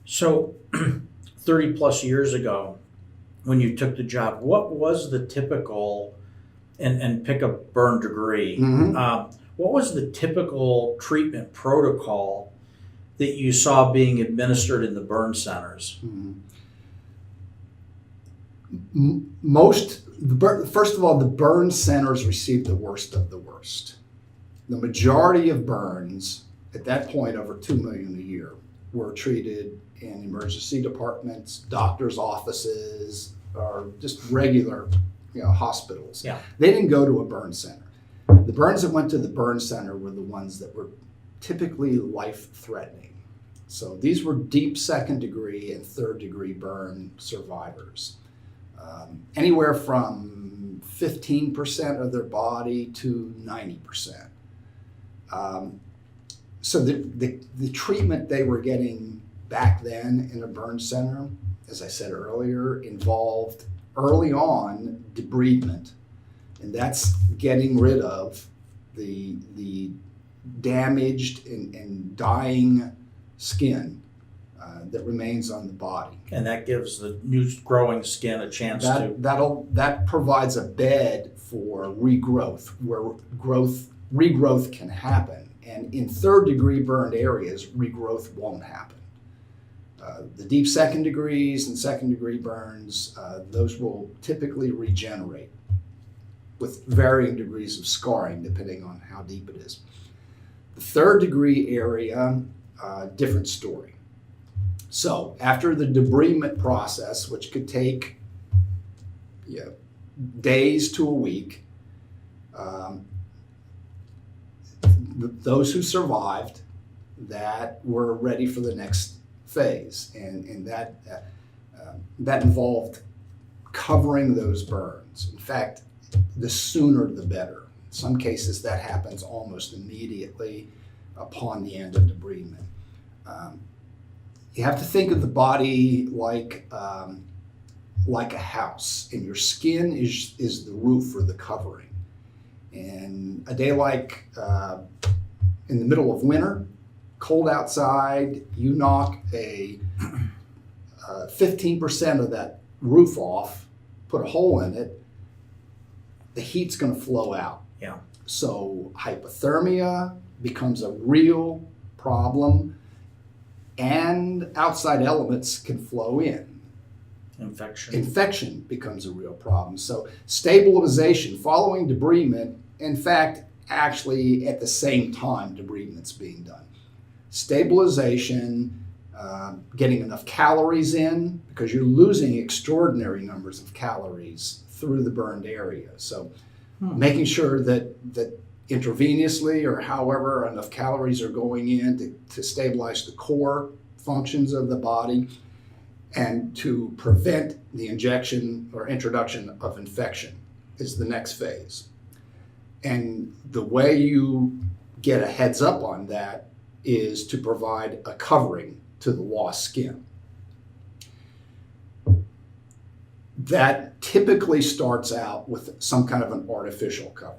So 30 plus years ago, when you took the job, what was the typical, and pick a burn degree, what was the typical treatment protocol that you saw being administered in the burn centers? First of all, the burn centers received the worst of the worst. The majority of burns, at that point over 2 million a year, were treated in emergency departments, doctors' offices, or just regular hospitals. Yeah. They didn't go to a burn center. The burns that went to the burn center were the ones that were typically life-threatening. So these were deep second degree and third degree burn survivors. Anywhere from 15% of their body to 90%. So the treatment they were getting back then in a burn center, as I said earlier, involved early on debridement, and that's getting rid of the damaged and dying skin that remains on the body. And that gives the new growing skin a chance that provides a bed for regrowth, where regrowth can happen. And in third degree burned areas, regrowth won't happen. The deep second degrees and second degree burns, those will typically regenerate with varying degrees of scarring depending on how deep it is. The third degree area, different story. So after the debridement process, which could take days to a week, those who survived that were ready for the next phase, and that involved covering those burns. In fact, the sooner the better. In some cases that happens almost immediately upon the end of debridement. You have to think of the body like a house, and your skin is the roof or the covering. And a day like in the middle of winter, cold outside, you knock a 15% of that roof off, put a hole in it, the heat's going to flow out. Yeah. So hypothermia becomes a real problem, and outside elements can flow in. Infection becomes a real problem. So stabilization following debridement, in fact, actually at the same time debridement's being done. Stabilization, getting enough calories in, because you're losing extraordinary numbers of calories through the burned area. So making sure that intravenously or however enough calories are going in to stabilize the core functions of the body and to prevent the injection or introduction of infection is the next phase. And the way you get a heads up on that is to provide a covering to the lost skin. That typically starts out with some kind of an artificial covering.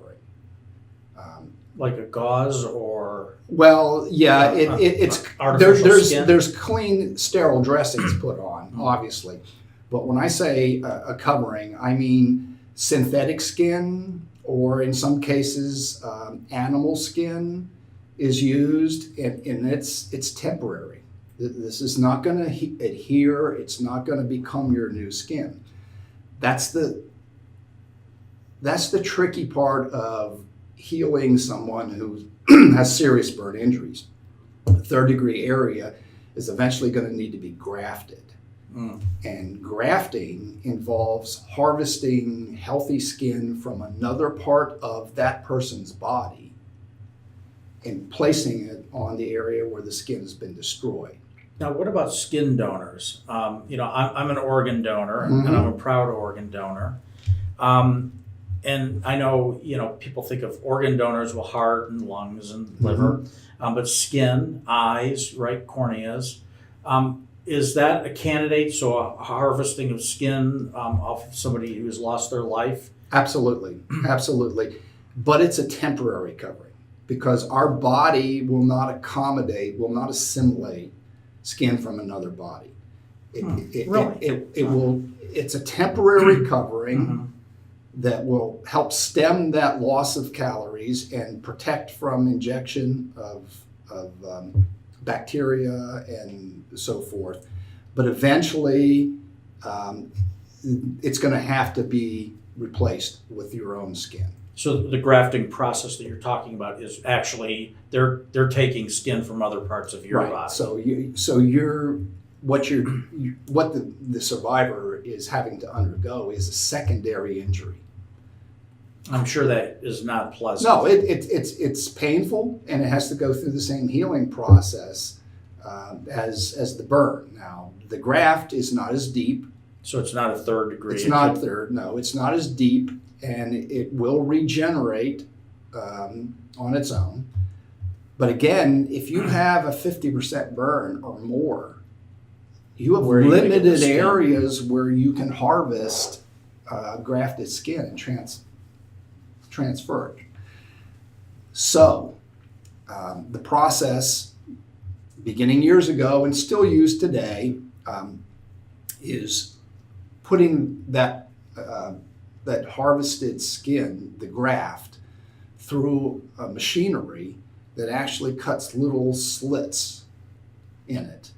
Like a gauze or? Well, yeah, it's artificial there's clean, sterile dressings put on, obviously. But when I say a covering, I mean synthetic skin, or in some cases, animal skin is used, and it's temporary. This is not going to adhere. It's not going to become your new skin. That's the tricky part of healing someone who has serious burn injuries. The third degree area is eventually going to need to be grafted. And grafting involves harvesting healthy skin from another part of that person's body and placing it on the area where the skin has been destroyed. Now, what about skin donors? I'm an organ donor, and I'm a proud organ donor. And I know, people think of organ donors, well, heart and lungs and liver, but skin, eyes, right, corneas. Is that a candidate, so a harvesting of skin off of somebody who's lost their life? Absolutely, absolutely. But it's a temporary covering because our body will not assimilate skin from another body. Really? It's a temporary covering Mm-hmm. that will help stem that loss of calories and protect from injection of bacteria and so forth. But eventually, it's going to have to be replaced with your own skin. So the grafting process that you're talking about is actually they're taking skin from other parts of your body. What the survivor is having to undergo is a secondary injury. I'm sure that is not pleasant. No, it's painful, and it has to go through the same healing process as the burn. Now, the graft is not as deep. So it's not a third degree. It's not third. No, it's not as deep, and it will regenerate on its own. But again, if you have a 50% burn or more, you have limited areas where you can harvest grafted skin and transfer it. So the process, beginning years ago and still used today, is putting that harvested skin, the graft, through a machinery that actually cuts little slits in it.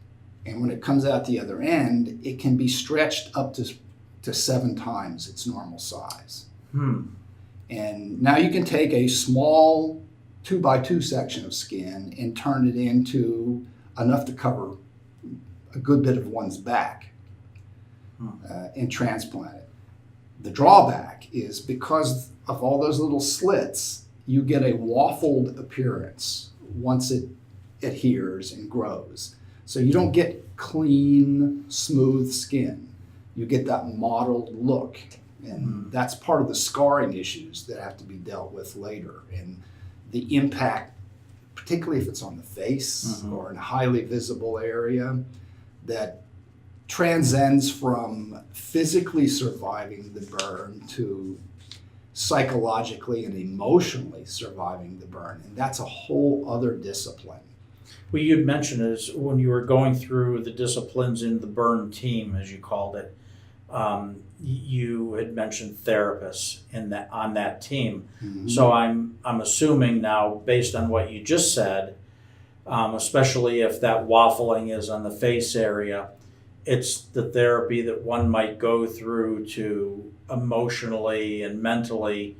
And when it comes out the other end, it can be stretched up to 7 times its normal size. And now you can take a small 2x2 section of skin and turn it into enough to cover a good bit of one's back and transplant it. The drawback is because of all those little slits, you get a waffled appearance once it adheres and grows. So you don't get clean, smooth skin. You get that mottled look. And that's part of the scarring issues that have to be dealt with later. And the impact, particularly if it's on the face or in a highly visible area, that transcends from physically surviving the burn to psychologically and emotionally surviving the burn. And that's a whole other discipline. Well, you'd mentioned is when you were going through the disciplines in the burn team, as you called it, you had mentioned therapists on that team. So I'm assuming now, based on what you just said, especially if that waffling is on the face area, it's the therapy that one might go through to emotionally and mentally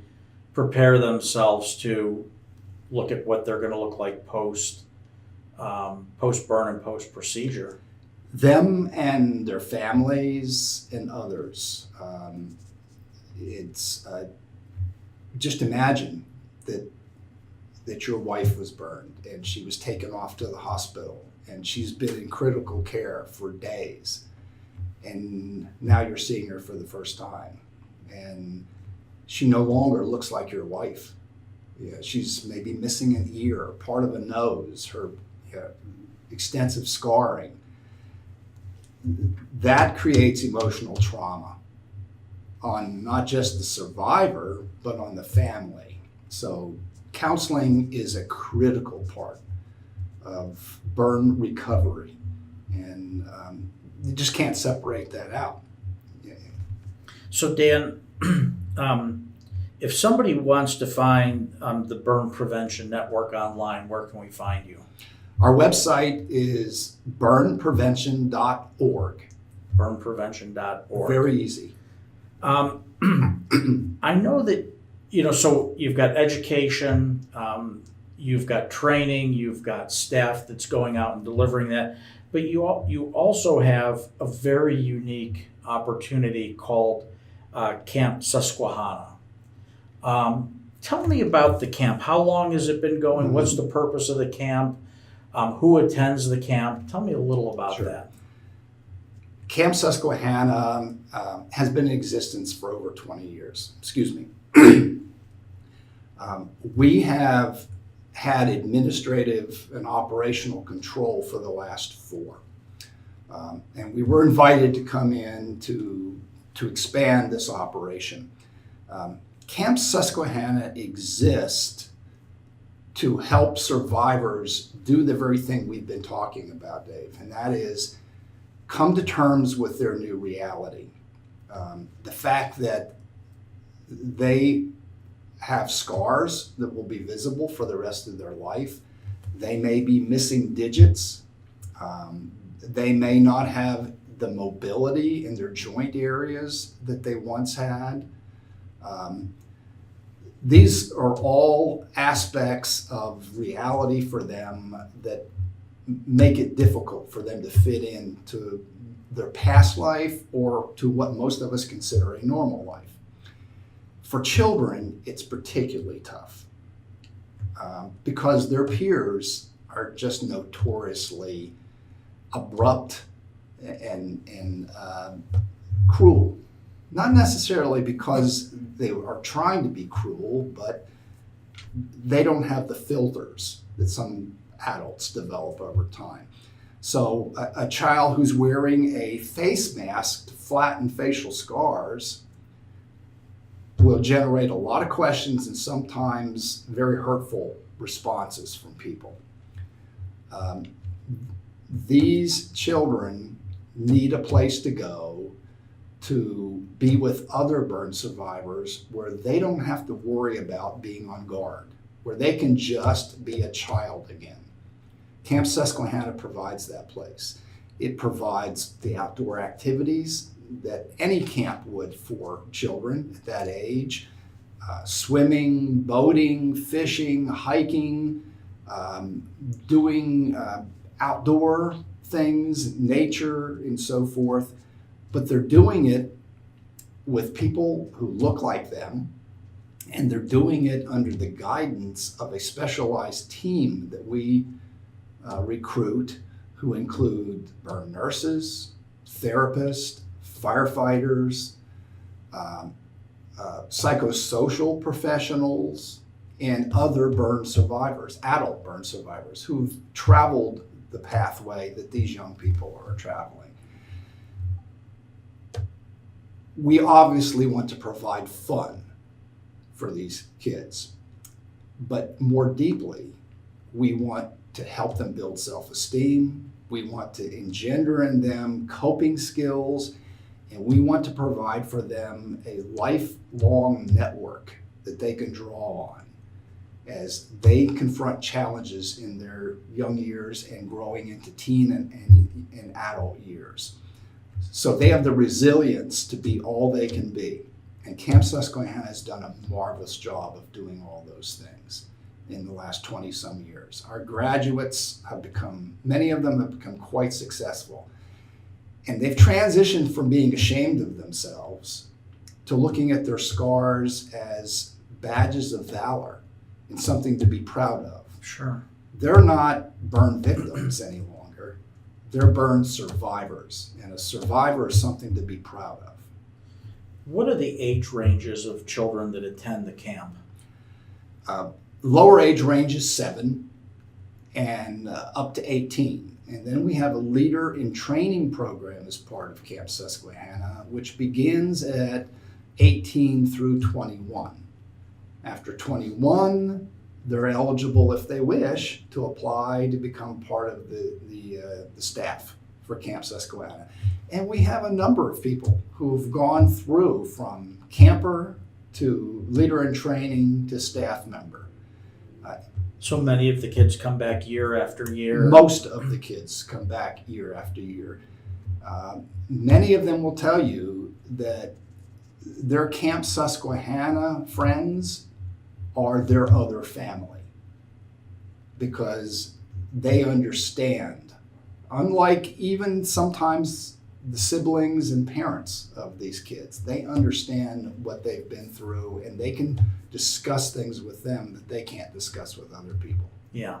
prepare themselves to look at what they're going to look like post burn and post procedure. Them and their families and others. It's just imagine that your wife was burned and she was taken off to the hospital and she's been in critical care for days, and now you're seeing her for the first time, and she no longer looks like your wife. Yeah, she's maybe missing an ear, part of a nose, her extensive scarring. That creates emotional trauma on not just the survivor, but on the family. So counseling is a critical part of burn recovery, and you just can't separate that out. Yeah. So Dan, if somebody wants to find the Burn Prevention Network online, where can we find you? Our website is burnprevention.org. Burnprevention.org. Very easy. I know that, so you've got education, you've got training, you've got staff that's going out and delivering that, but you also have a very unique opportunity called Camp Susquehanna. Tell me about the camp. How long has it been going? What's the purpose of the camp? Who attends the camp? Tell me a little about that. Camp Susquehanna has been in existence for over 20 years. Excuse me. We have had administrative and operational control for the last 4. And we were invited to come in to expand this operation. Camp Susquehanna exists to help survivors do the very thing we've been talking about, Dave, and that is come to terms with their new reality. The fact that they have scars that will be visible for the rest of their life. They may be missing digits. They may not have the mobility in their joint areas that they once had. These are all aspects of reality for them that make it difficult for them to fit into their past life or to what most of us consider a normal life. For children, it's particularly tough because their peers are just notoriously abrupt and cruel. Not necessarily because they are trying to be cruel, but they don't have the filters that some adults develop over time. So a child who's wearing a face mask to flatten facial scars will generate a lot of questions and sometimes very hurtful responses from people. These children need a place to go to be with other burn survivors where they don't have to worry about being on guard, where they can just be a child again. Camp Susquehanna provides that place. It provides the outdoor activities that any camp would for children at that age. Swimming, boating, fishing, hiking, doing outdoor things, nature, and so forth. But they're doing it with people who look like them, and they're doing it under the guidance of a specialized team that we recruit, who include burn nurses, therapists, firefighters, psychosocial professionals, and other burn survivors, adult burn survivors, who've traveled the pathway that these young people are traveling. We obviously want to provide fun for these kids, but more deeply, we want to help them build self-esteem. We want to engender in them coping skills, and we want to provide for them a lifelong network that they can draw on as they confront challenges in their young years and growing into teen and adult years. So they have the resilience to be all they can be. And Camp Susquehanna has done a marvelous job of doing all those things in the last 20 some years. Our graduates have become, many of them have become quite successful. And they've transitioned from being ashamed of themselves to looking at their scars as badges of valor and something to be proud of. Sure. They're not burn victims any longer. They're burn survivors. And a survivor is something to be proud of. What are the age ranges of children that attend the camp? Lower age range is 7 and up to 18. And then we have a leader in training program as part of Camp Susquehanna, which begins at 18 through 21. After 21, they're eligible, if they wish, to apply to become part of the staff for Camp Susquehanna. And we have a number of people who've gone through from camper to leader in training to staff member. So many of the kids come back year after year. Most of the kids come back year after year. Many of them will tell you that their Camp Susquehanna friends are their other family because they understand. Unlike even sometimes the siblings and parents of these kids, they understand what they've been through and they can discuss things with them that they can't discuss with other people. Yeah.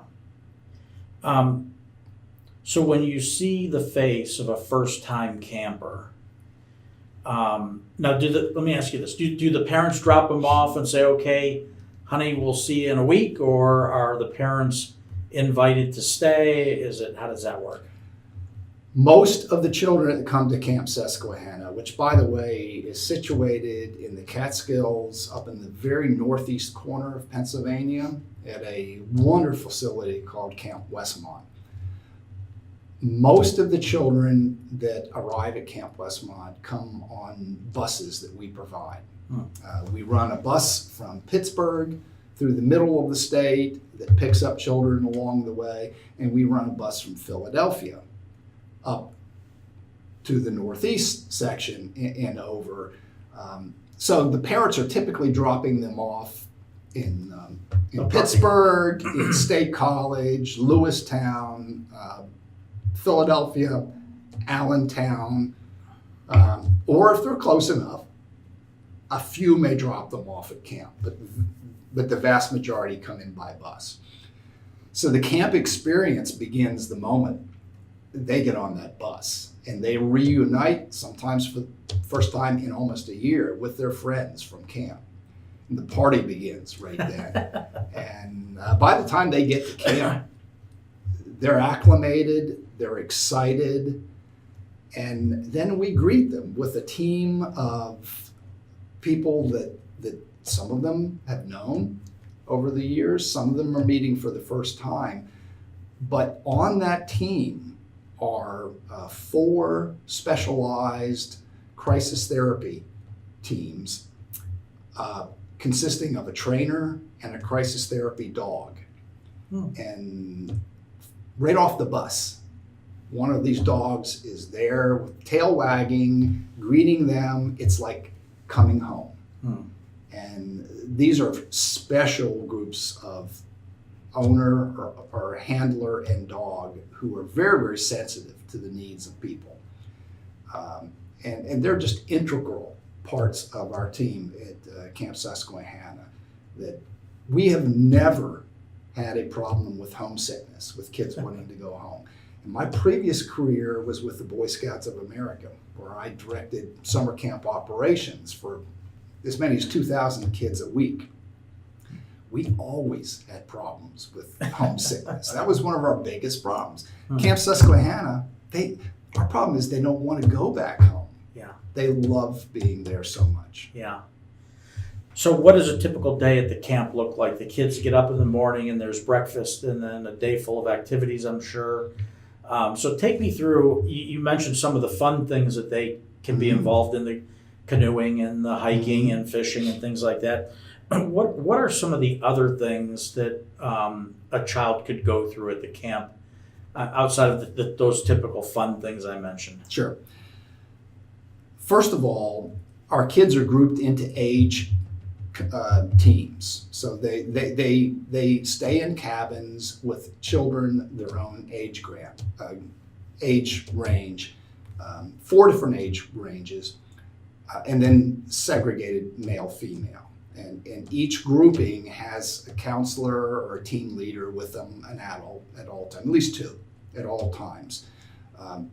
So when you see the face of a first-time camper, now let me ask you this: do the parents drop them off and say, "Okay, honey, we'll see you in a week," or are the parents invited to stay? How does that work? Most of the children that come to Camp Susquehanna, which by the way is situated in the Catskills up in the very northeast corner of Pennsylvania at a wonderful facility called Camp Westmont. Most of the children that arrive at Camp Westmont come on buses that we provide. We run a bus from Pittsburgh through the middle of the state that picks up children along the way, and we run a bus from Philadelphia up to the northeast section and over. So the parents are typically dropping them off in Pittsburgh, in State College, Lewistown, Philadelphia, Allentown, or if they're close enough, a few may drop them off at camp, but the vast majority come in by bus. So the camp experience begins the moment they get on that bus, and they reunite, sometimes for the first time in almost a year, with their friends from camp. And the party begins right then. And by the time they get to camp, they're acclimated, they're excited, and then we greet them with a team of people that some of them have known over the years, some of them are meeting for the first time. But on that team are 4 specialized crisis therapy teams consisting of a trainer and a crisis therapy dog. And right off the bus, one of these dogs is there with tail wagging, greeting them. It's like coming home. And these are special groups of owner or handler and dog who are very, very sensitive to the needs of people. And they're just integral parts of our team at Camp Susquehanna. That we have never had a problem with homesickness, with kids wanting to go home. And my previous career was with the Boy Scouts of America, where I directed summer camp operations for as many as 2,000 kids a week. We always had problems with homesickness. That was one of our biggest problems. Camp Susquehanna, our problem is they don't want to go back home. Yeah. They love being there so much. Yeah. So what does a typical day at the camp look like? The kids get up in the morning and there's breakfast and then a day full of activities, I'm sure. So take me through, you mentioned some of the fun things that they can be involved in, the canoeing and the hiking and fishing and things like that. What are some of the other things that a child could go through at the camp outside of those typical fun things I mentioned? Sure. First of all, our kids are grouped into age teams. So they stay in cabins with children their own age range, 4 different age ranges, and then segregated male-female. And each grouping has a counselor or a team leader with them, an adult at all times, at least 2 at all times.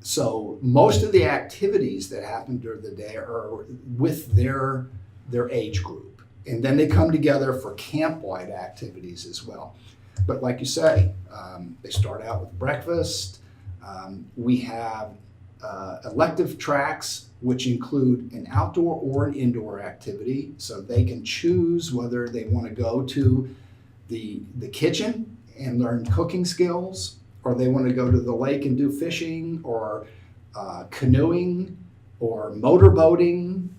So most of the activities that happen during the day are with their age group. And then they come together for camp-wide activities as well. But like you say, they start out with breakfast. We have elective tracks, which include an outdoor or an indoor activity. So they can choose whether they want to go to the kitchen and learn cooking skills, or they want to go to the lake and do fishing, or canoeing, or motorboating.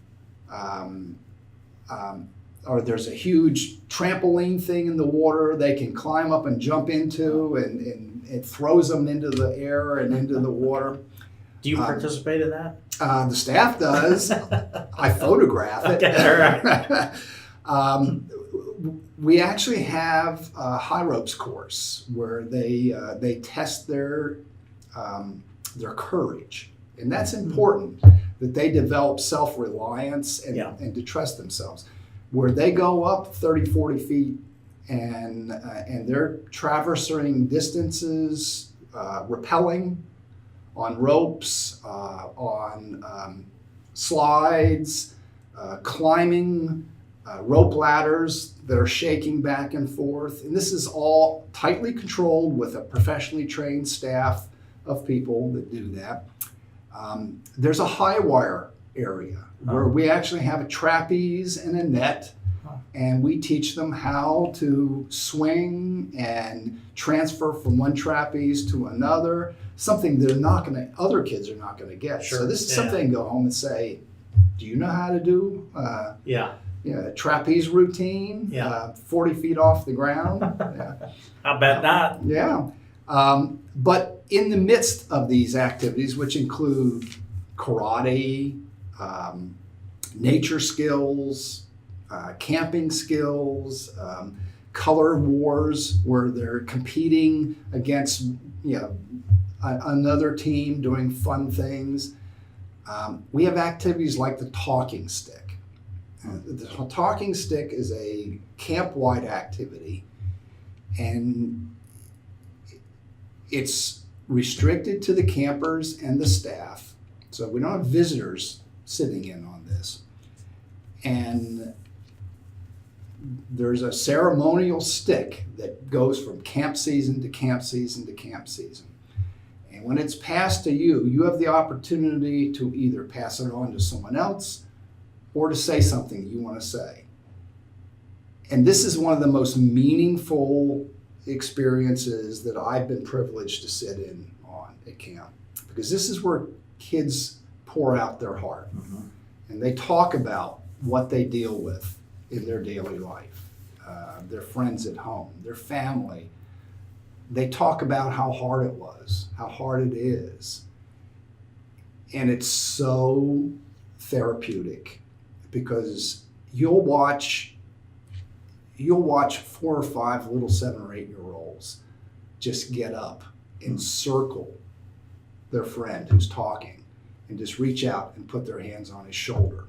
Or there's a huge trampoline thing in the water they can climb up and jump into, and it throws them into the air and into the water. Do you participate in that? The staff does. I photograph it. Okay, all right. We actually have a high ropes course where they test their courage, and that's important that they develop self-reliance and to trust themselves. Where they go up 30, 40 feet and they're traversing distances, rappelling on ropes, on slides, climbing rope ladders that are shaking back and forth. And this is all tightly controlled with a professionally trained staff of people that do that. There's a high wire area where we actually have a trapeze and a net, and we teach them how to swing and transfer from one trapeze to another, something other kids are not going to get. Sure. So this is something they can go home and say, do you know how to do trapeze routine, 40 feet off the ground? I bet not. Yeah. But in the midst of these activities, which include karate, nature skills, camping skills, color wars where they're competing against another team doing fun things. We have activities like the talking stick. The talking stick is a camp-wide activity, and it's restricted to the campers and the staff. So we don't have visitors sitting in on this. And there's a ceremonial stick that goes from camp season to camp season to camp season. And when it's passed to you, you have the opportunity to either pass it on to someone else or to say something you want to say. And this is one of the most meaningful experiences that I've been privileged to sit in on at camp, because this is where kids pour out their heart. And they talk about what they deal with in their daily life, their friends at home, their family. They talk about how hard it was, how hard it is. And it's so therapeutic, because you'll watch 4 or 5 little 7 or 8 year olds just get up and circle their friend who's talking and just reach out and put their hands on his shoulder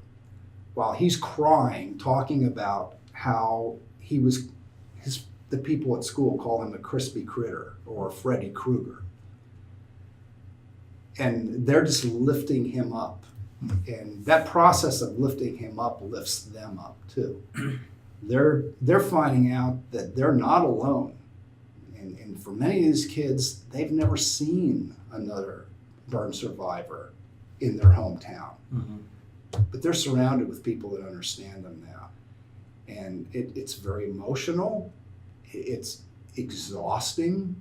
while he's crying, talking about how the people at school call him a crispy critter or a Freddy Krueger. And they're just lifting him up. And that process of lifting him up lifts them up too. They're finding out that they're not alone. And for many of these kids, they've never seen another burn survivor in their hometown. But they're surrounded with people that understand them now. And it's very emotional. It's exhausting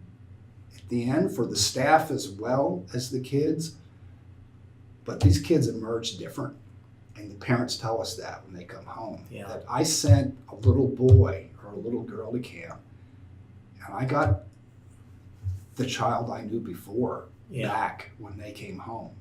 at the end for the staff as well as the kids. But these kids emerge different. And the parents tell us that when they come home. That I sent a little boy or a little girl to camp, and I got the child I knew before back when they came home.